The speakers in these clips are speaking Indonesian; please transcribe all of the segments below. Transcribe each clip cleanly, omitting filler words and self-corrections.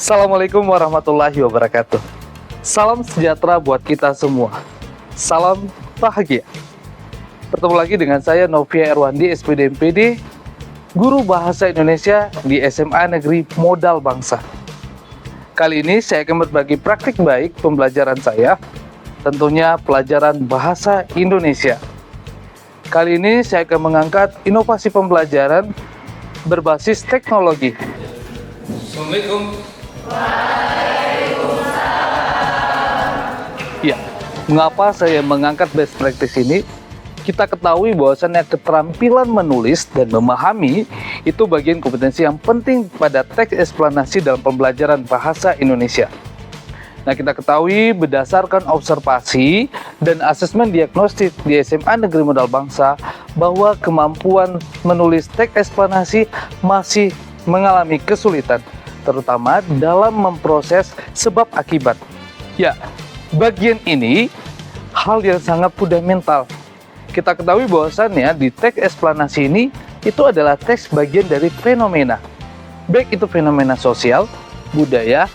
Assalamualaikum warahmatullahi wabarakatuh. Salam sejahtera buat kita semua. Salam bahagia. Bertemu lagi dengan saya Novia Erwandi, SPD MPD, Guru Bahasa Indonesia di SMA Negeri Modal Bangsa. Kali ini saya akan berbagi praktik baik pembelajaran saya, tentunya pelajaran Bahasa Indonesia. Kali ini saya akan mengangkat inovasi pembelajaran berbasis teknologi. Assalamualaikum. Ya, mengapa saya mengangkat best practice ini? Kita ketahui bahwasannya keterampilan menulis dan memahami itu bagian kompetensi yang penting pada teks eksplanasi dalam pembelajaran bahasa Indonesia. Nah, kita ketahui berdasarkan observasi dan asesmen diagnostik di SMA Negeri Modal Bangsa bahwa kemampuan menulis teks eksplanasi masih mengalami kesulitan, terutama dalam memproses sebab akibat. Ya, bagian ini hal yang sangat fundamental. Kita ketahui bahwasannya di teks eksplanasi ini itu adalah teks bagian dari fenomena, baik itu fenomena sosial, budaya,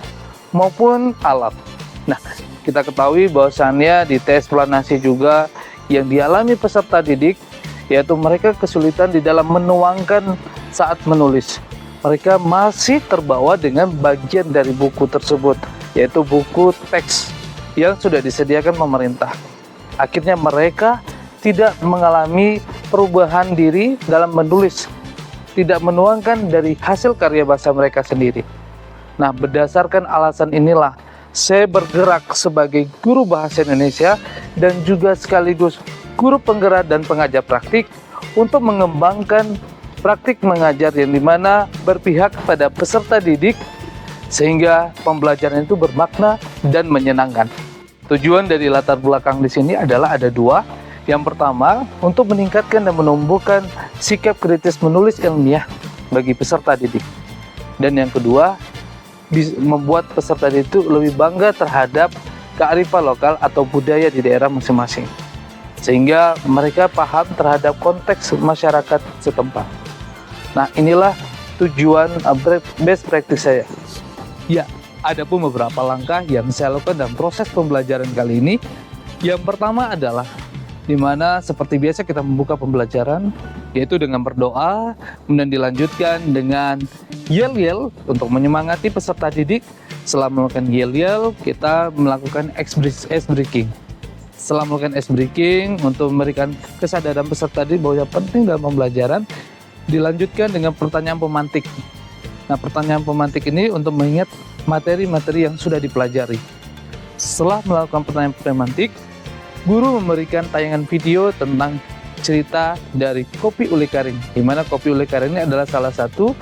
maupun alam. Nah, kita ketahui bahwasannya di teks eksplanasi juga yang dialami peserta didik, yaitu mereka kesulitan di dalam menuangkan saat menulis. Mereka masih terbawa dengan bagian dari buku tersebut, yaitu buku teks yang sudah disediakan pemerintah. Akhirnya mereka tidak mengalami perubahan diri dalam menulis, tidak menuangkan dari hasil karya bahasa mereka sendiri. Nah, berdasarkan alasan inilah saya bergerak sebagai guru bahasa Indonesia dan juga sekaligus guru penggerak dan pengajar praktik untuk mengembangkan praktik mengajar yang dimana berpihak pada peserta didik sehingga pembelajaran itu bermakna dan menyenangkan. Tujuan dari latar belakang di sini adalah ada dua. Yang pertama, untuk meningkatkan dan menumbuhkan sikap kritis menulis ilmiah bagi peserta didik. Dan yang kedua, membuat peserta didik itu lebih bangga terhadap kearifan lokal atau budaya di daerah masing-masing. Sehingga mereka paham terhadap konteks masyarakat setempat. Nah, inilah tujuan best practice saya. Ya, ada pun beberapa langkah yang saya lakukan dalam proses pembelajaran kali ini. Yang pertama adalah di mana seperti biasa kita membuka pembelajaran, yaitu dengan berdoa, kemudian dilanjutkan dengan yel-yel untuk menyemangati peserta didik. Setelah melakukan yel-yel, kita melakukan ice breaking. Setelah melakukan ice breaking untuk memberikan kesadaran peserta didik bahwa yang penting dalam pembelajaran, dilanjutkan dengan pertanyaan pemantik. Nah, pertanyaan pemantik ini untuk mengingat materi-materi yang sudah dipelajari. Setelah melakukan pertanyaan pemantik, guru memberikan tayangan video tentang cerita dari kopi ule karing, di mana kopi ule karing ini adalah salah satu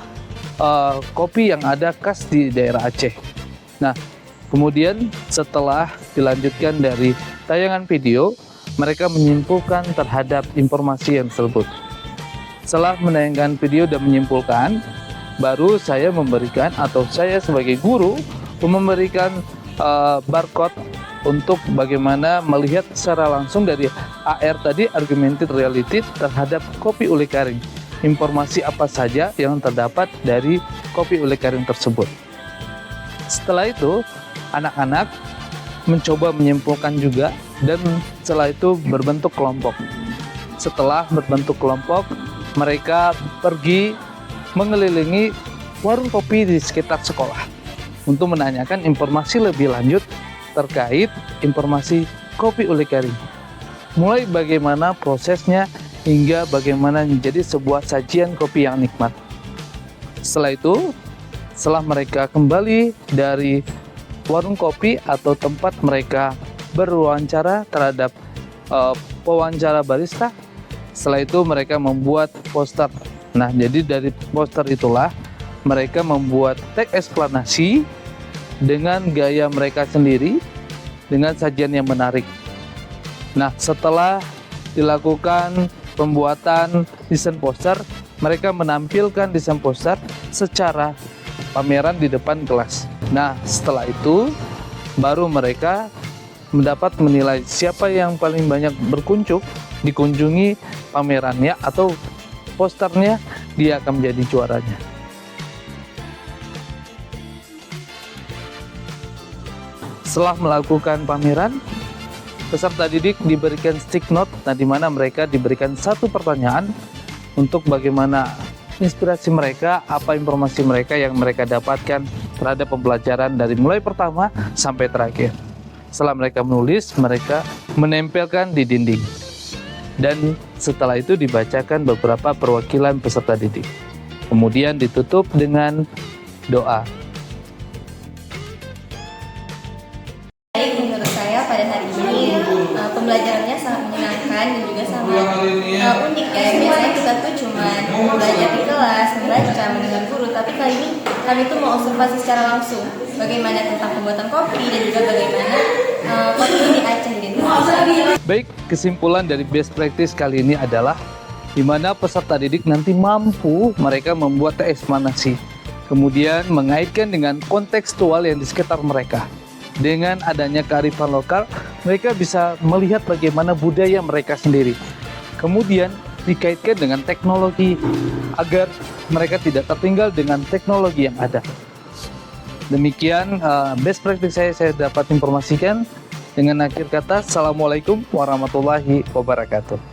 kopi yang ada khas di daerah Aceh. Nah, kemudian setelah dilanjutkan dari tayangan video, mereka menyimpulkan terhadap informasi yang tersebut. Setelah menayangkan video dan menyimpulkan, baru saya memberikan atau saya sebagai guru memberikan barcode untuk bagaimana melihat secara langsung dari AR tadi, argumented reality, terhadap kopi ule karing. Informasi apa saja yang terdapat dari kopi ule karing tersebut. Setelah itu, anak-anak mencoba menyimpulkan juga dan setelah itu berbentuk kelompok. Setelah berbentuk kelompok, mereka pergi mengelilingi warung kopi di sekitar sekolah untuk menanyakan informasi lebih lanjut terkait informasi kopi ule karing. Mulai bagaimana prosesnya hingga bagaimana menjadi sebuah sajian kopi yang nikmat. Setelah itu, setelah mereka kembali dari warung kopi atau tempat mereka berwawancara terhadap pewawancara barista, setelah itu mereka membuat poster. Nah, jadi dari poster itulah mereka membuat teks eksplanasi dengan gaya mereka sendiri, dengan sajian yang menarik. Nah, setelah dilakukan pembuatan desain poster, mereka menampilkan desain poster secara pameran di depan kelas. Nah, setelah itu baru mereka mendapat menilai siapa yang paling banyak dikunjungi pamerannya atau posternya, dia akan menjadi juaranya. Setelah melakukan pameran, peserta didik diberikan stick note, di mana mereka diberikan satu pertanyaan untuk bagaimana inspirasi mereka, apa informasi mereka yang mereka dapatkan terhadap pembelajaran dari mulai pertama sampai terakhir. Setelah mereka menulis, mereka menempelkan di dinding. Dan setelah itu dibacakan beberapa perwakilan peserta didik. Kemudian ditutup dengan doa. Menurut saya pada hari ini pembelajarannya sangat menyenangkan dan juga sangat unik ya. Biasanya kita tuh cuma belajar di kelas, membaca, mendengar guru, tapi kali ini kami tuh mau observasi secara langsung bagaimana tentang pembuatan kopi dan juga bagaimana kopi ini diacah di Indonesia. Baik, kesimpulan dari best practice kali ini adalah di mana peserta didik nanti mampu mereka membuat teh eksplanasi, kemudian mengaitkan dengan kontekstual yang di sekitar mereka. Dengan adanya kearifan lokal, mereka bisa melihat bagaimana budaya mereka sendiri. Kemudian dikaitkan dengan teknologi agar mereka tidak tertinggal dengan teknologi yang ada. Demikian best practice saya dapat informasikan. Dengan akhir kata, Assalamualaikum warahmatullahi wabarakatuh.